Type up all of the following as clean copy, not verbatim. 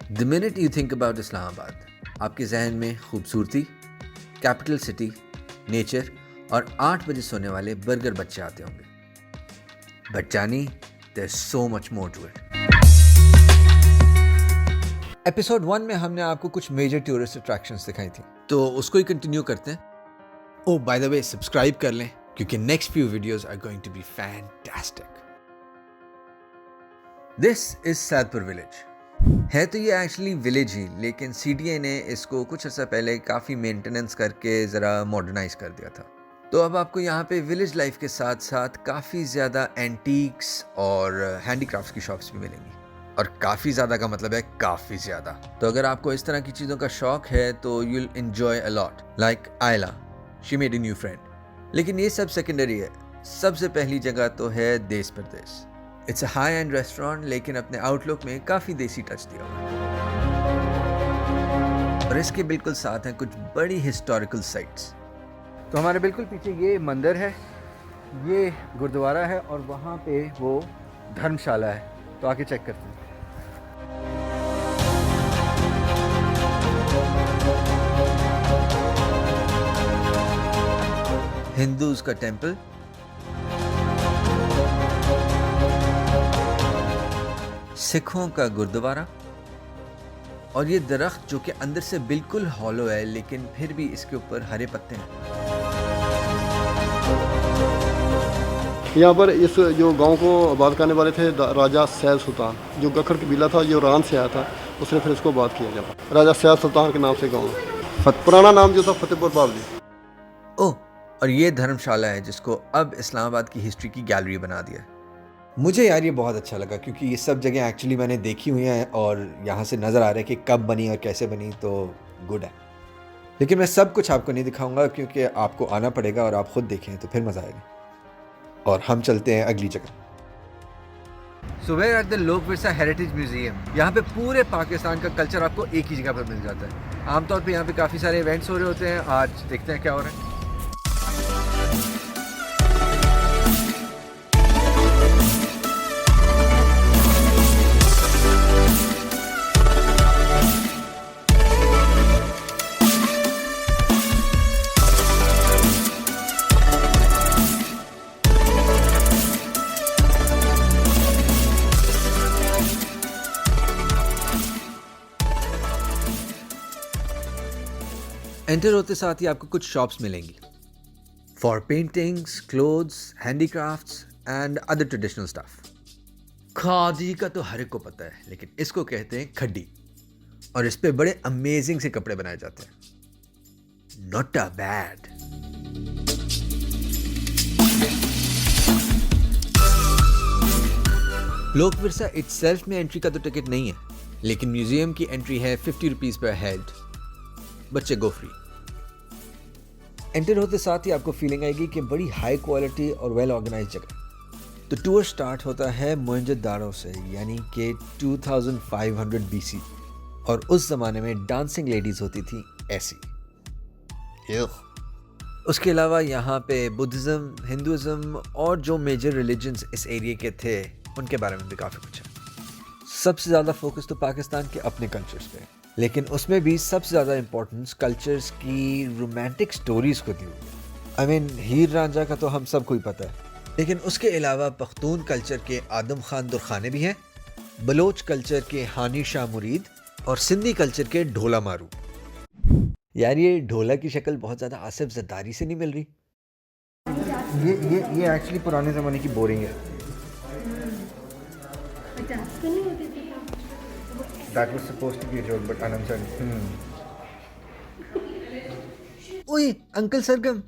The minute you think about Islamabad, आपके जहन में खूबसूरती, कैपिटल सिटी, नेचर और 8 बजे सोने वाले बर्गर बच्चे आते होंगे। बट जानी, there so much more to it. Episode 1 में हमने आपको कुछ मेजर टूरिस्ट अट्रैक्शंस दिखाई थी, तो उसको ही कंटिन्यू करते हैं। Oh by the way, subscribe कर लें क्योंकि next few videos are going to be fantastic. This is Saidpur village. है तो ये एक्चुअली विलेज ही, लेकिन सीडीए ने इसको कुछ अर्सा पहले काफ़ी मेंटेनेंस करके ज़रा मॉडर्नाइज कर दिया था। तो अब आपको यहाँ पे विलेज लाइफ के साथ साथ काफ़ी ज़्यादा एंटीक्स और हैंडीक्राफ्ट्स की शॉप्स भी मिलेंगी। और काफ़ी ज़्यादा का मतलब है काफ़ी ज़्यादा। तो अगर आपको इस तरह की चीज़ों का शौक है तो you will enjoy a lot. Like Ayla, she made a new friend. लेकिन ये सब सेकेंडरी है। सबसे पहली जगह तो है देश परदेश। It's a high and restaurant, लेकिन अपने आउटलुक में काफ़ी देसी टच दिया हुआ है। और इसके बिल्कुल साथ हैं कुछ बड़ी हिस्टोरिकल साइट्स। तो हमारे बिल्कुल पीछे ये मंदिर है, ये गुरुद्वारा है और वहाँ पे वो धर्मशाला है। तो आके चेक करते हैं। हिंदूज का टेम्पल, सिखों का गुरुद्वारा और ये दरख्त जो कि अंदर से बिल्कुल हॉलो है लेकिन फिर भी इसके ऊपर हरे पत्ते हैं। यहाँ पर इस जो गांव को आबाद करने वाले थे राजा सैद सुल्तान, जो गखर कबीला था, जो ईरान से आया था, उसने फिर इसको आबाद किया गया। राजा सैद सुल्तान के नाम से गाँव है। पुराना नाम जो था फतेहपुर बावली। ओह, और ये धर्मशाला है जिसको अब इस्लामाबाद की हिस्ट्री की गैलरी बना दिया है। मुझे यार ये बहुत अच्छा लगा क्योंकि ये सब जगह एक्चुअली मैंने देखी हुई हैं और यहाँ से नज़र आ रहा है कि कब बनी और कैसे बनी, तो गुड है। लेकिन मैं सब कुछ आपको नहीं दिखाऊंगा क्योंकि आपको आना पड़ेगा और आप खुद देखें तो फिर मज़ा आएगा। और हम चलते हैं अगली जगह। सुबह एट द लोक विरसा हेरिटेज म्यूजियम। यहाँ पे पूरे पाकिस्तान का कल्चर आपको एक ही जगह पर मिल जाता है। आमतौर पे यहाँ पे काफ़ी सारे इवेंट्स हो रहे होते हैं। आज देखते हैं क्या हो रहा है। एंटर होते साथ ही आपको कुछ शॉप्स मिलेंगी for paintings, clothes, handicrafts and other traditional stuff. Khadi का तो हर एक को पता है, लेकिन इसको कहते हैं खड्डी और इस पे बड़े अमेजिंग से कपड़े बनाए जाते हैं। Not a bad. लोक विरसा इटसेल्फ में एंट्री का तो टिकट नहीं है, लेकिन म्यूजियम की एंट्री है 50 रुपीज पर हेड। बच्चे गो फ्री। एंटर होते साथ ही आपको फीलिंग आएगी कि बड़ी हाई क्वालिटी और वेल ऑर्गेनाइज जगह। तो टूर स्टार्ट होता है मोहनजोदाड़ो से, यानी कि 2500 BC। और उस जमाने में डांसिंग लेडीज होती थी ऐसी। उसके अलावा यहाँ पे बुद्धिज्म, हिंदुइज्म और जो मेजर रिलीजन्स इस एरिया के थे उनके बारे में भी काफ़ी कुछ है। सबसे ज़्यादा फोकस तो पाकिस्तान के अपने कल्चर्स पे, लेकिन उसमें भी सबसे ज़्यादा इम्पोर्टेंस कल्चर्स की रोमांटिक स्टोरीज को दी हुई। आई मीन हीर रांझा का तो हम सबको ही पता है, लेकिन उसके अलावा पख्तून कल्चर के आदम खान दुरखाने भी हैं, बलोच कल्चर के हानी शाह मुरीद और सिंधी कल्चर के ढोला मारू। यार ये ढोला की शक्ल बहुत ज़्यादा आसिफ जरदारी से नहीं मिल रही। ये एक्चुअली पुराने ज़माने की बोरिंग है। That was supposed to be a joke, but Anand said, ओए अंकल सरगम,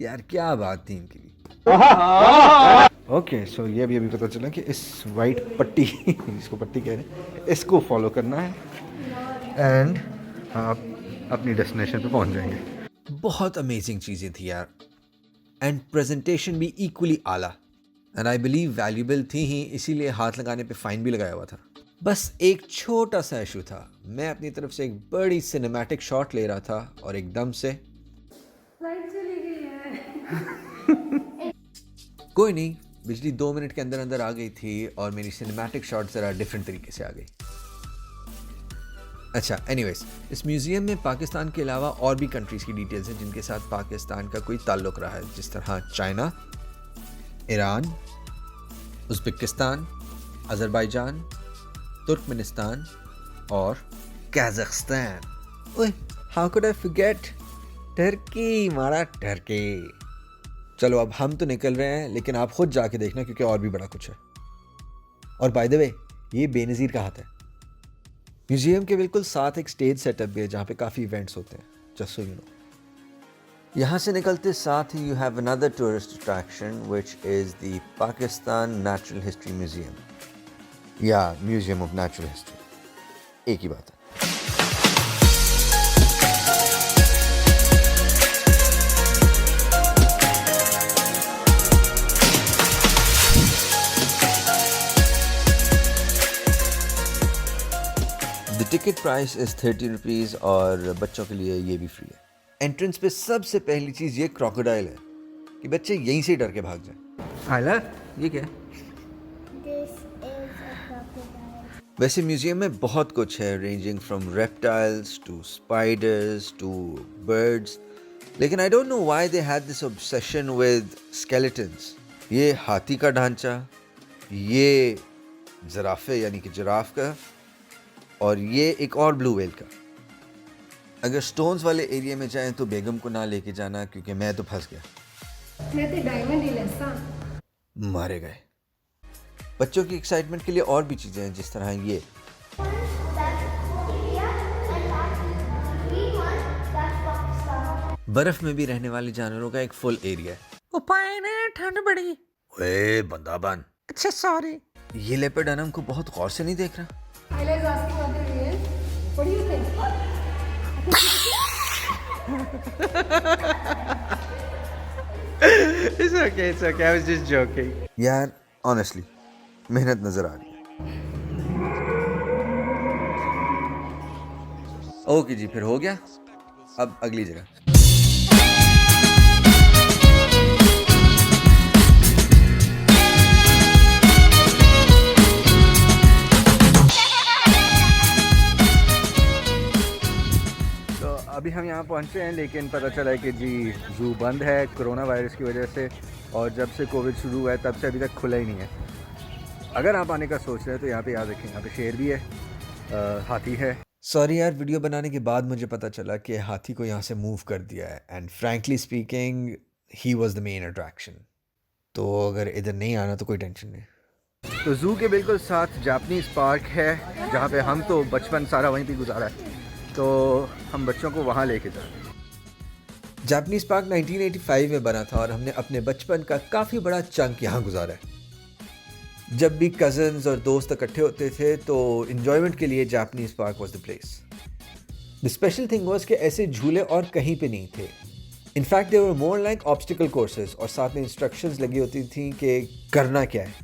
यार क्या बात थी इनकी। ओके, सो ये भी अभी पता चला कि इस वाइट पट्टी इसको पट्टी कह रहे हैं, इसको फॉलो करना है एंड आप अपनी डेस्टिनेशन पे पहुंच जाएंगे। बहुत अमेजिंग चीज़ें थी यार, एंड प्रेजेंटेशन भी इक्वली आला एंड आई बिलीव वैल्यूबल थी ही, इसीलिए हाथ लगाने पे फाइन भी लगाया हुआ था। बस एक छोटा सा इशू था, मैं अपनी तरफ से एक बड़ी सिनेमैटिक शॉट ले रहा था और एकदम से लाइट चली गई है। कोई नहीं, बिजली 2 मिनट के अंदर अंदर आ गई थी और मेरी सिनेमैटिक शॉट ज़रा डिफरेंट तरीके से आ गई। अच्छा, एनीवेज, इस म्यूज़ियम में पाकिस्तान के अलावा और भी कंट्रीज़ की डिटेल्स हैं जिनके साथ पाकिस्तान का कोई ताल्लुक़ रहा है, जिस तरह China, Iran, Uzbekistan, Azerbaijan, Turkmenistan और कज़ाकिस्तान। ओए, how could I forget Turkey, मारा टर्की। चलो अब हम तो निकल रहे हैं, लेकिन आप खुद जाके देखना क्योंकि और भी बड़ा कुछ है। और बाय द वे, ये बेनज़ीर का हाथ है। म्यूज़ियम के बिल्कुल साथ एक स्टेज सेटअप भी है जहाँ पे काफ़ी इवेंट्स होते हैं, जस्ट सो यू नो। यहाँ से निकलते साथ ही you have another tourist attraction which is the Pakistan natural history museum या म्यूज़ियम ऑफ नेचुरल हिस्ट्री, एक ही बात है। The ticket price is 30 rupees और बच्चों के लिए ये भी फ्री है। एंट्रेंस पे सबसे पहली चीज़ ये क्रोकोडाइल है कि बच्चे यहीं से डर के भाग जाएं। आयला, ये क्या? This is a crocodile. वैसे म्यूज़ियम में बहुत कुछ है, ranging from reptiles to spiders to birds, लेकिन I don't know why they had this obsession with skeletons. ये हाथी का ढांचा, ये ज़राफ़े यानी कि जिराफ का, और ये एक और ब्लू व्हेल का। अगर स्टोन्स वाले एरिया में जाएं तो बेगम को ना लेके जाना क्योंकि मैं तो फंस गया। मैं तो डायमंड ही लेसा। मारे गए। बच्चों की एक्साइटमेंट के लिए और भी चीज़ें हैं, जिस तरह ये बर्फ में भी रहने वाले जानवरों का एक फुल एरिया है। उपाय ने ठंड बड़ी। ओए बंदाबान, अच्छा सॉरी। ये लेपर्ड अनम को बहुत गौर से नहीं देख रहा। Ayla is asking what it is. What do you think? It's okay, I was just joking. यार ऑनेस्टली मेहनत नजर आ रही है। ओके जी, फिर हो गया। अब अगली जगह। अभी हम यहाँ पहुँचे हैं, लेकिन पता चला है कि जी ज़ू बंद है कोरोना वायरस की वजह से, और जब से कोविड शुरू हुआ है तब से अभी तक खुला ही नहीं है। अगर आप आने का सोच रहे हैं तो यहाँ पे याद रखें, यहाँ पे शेर भी है, हाथी है। सॉरी यार, वीडियो बनाने के बाद मुझे पता चला कि हाथी को यहाँ से मूव कर दिया है, and frankly speaking he was the main attraction. तो अगर इधर नहीं आना तो कोई टेंशन नहीं। तो ज़ू के बिल्कुल साथ जापानीज़ पार्क है, जहाँ पे हम तो बचपन सारा वहीं पे गुजारा है, तो हम बच्चों को वहाँ लेके जा रहे हैं। जापानीज़ पार्क 1985 में बना था और हमने अपने बचपन का काफ़ी बड़ा चंक यहाँ गुजारा है। जब भी कज़न्स और दोस्त इकट्ठे होते थे तो इन्जॉयमेंट के लिए Japanese park was the place. The special thing was कि ऐसे झूले और कहीं पे नहीं थे। In fact they were more like obstacle courses, और साथ में इंस्ट्रक्शंस लगी होती थी कि करना क्या है।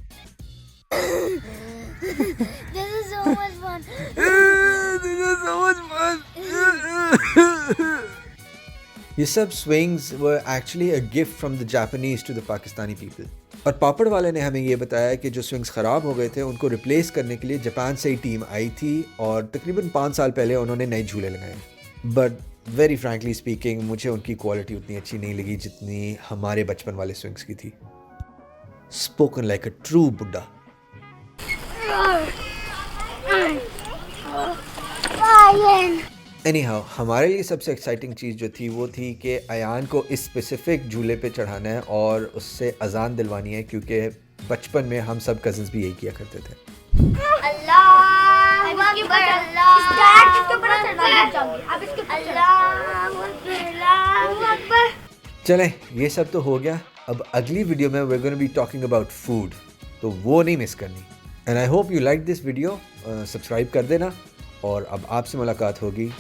This is so much fun. ये सब swings were actually a gift from the Japanese to the Pakistani people. और पापड़ वाले ने हमें ये बताया कि जो स्विंग्स ख़राब हो गए थे उनको रिप्लेस करने के लिए जापान से ही टीम आई थी और तकरीबन 5 साल पहले उन्होंने नए झूले लगाए। बट वेरी फ्रैंकली स्पीकिंग मुझे उनकी क्वालिटी उतनी अच्छी नहीं लगी जितनी हमारे बचपन वाले स्विंग्स की थी। स्पोकन लाइक अ ट्रू बुड्ढा। एनीहाउ, हमारे लिए सबसे एक्साइटिंग चीज़ जो थी वो थी कि अयान को इस स्पेसिफिक झूले पे चढ़ाना है और उससे अजान दिलवानी है, क्योंकि बचपन में हम सब कज़न्स भी यही किया करते थे। चलें, ये सब तो हो गया। अब अगली वीडियो में we're going to be talking about food, तो वो नहीं मिस करनी। And I hope you like this video. Subscribe कर देना और अब आपसे मुलाकात होगी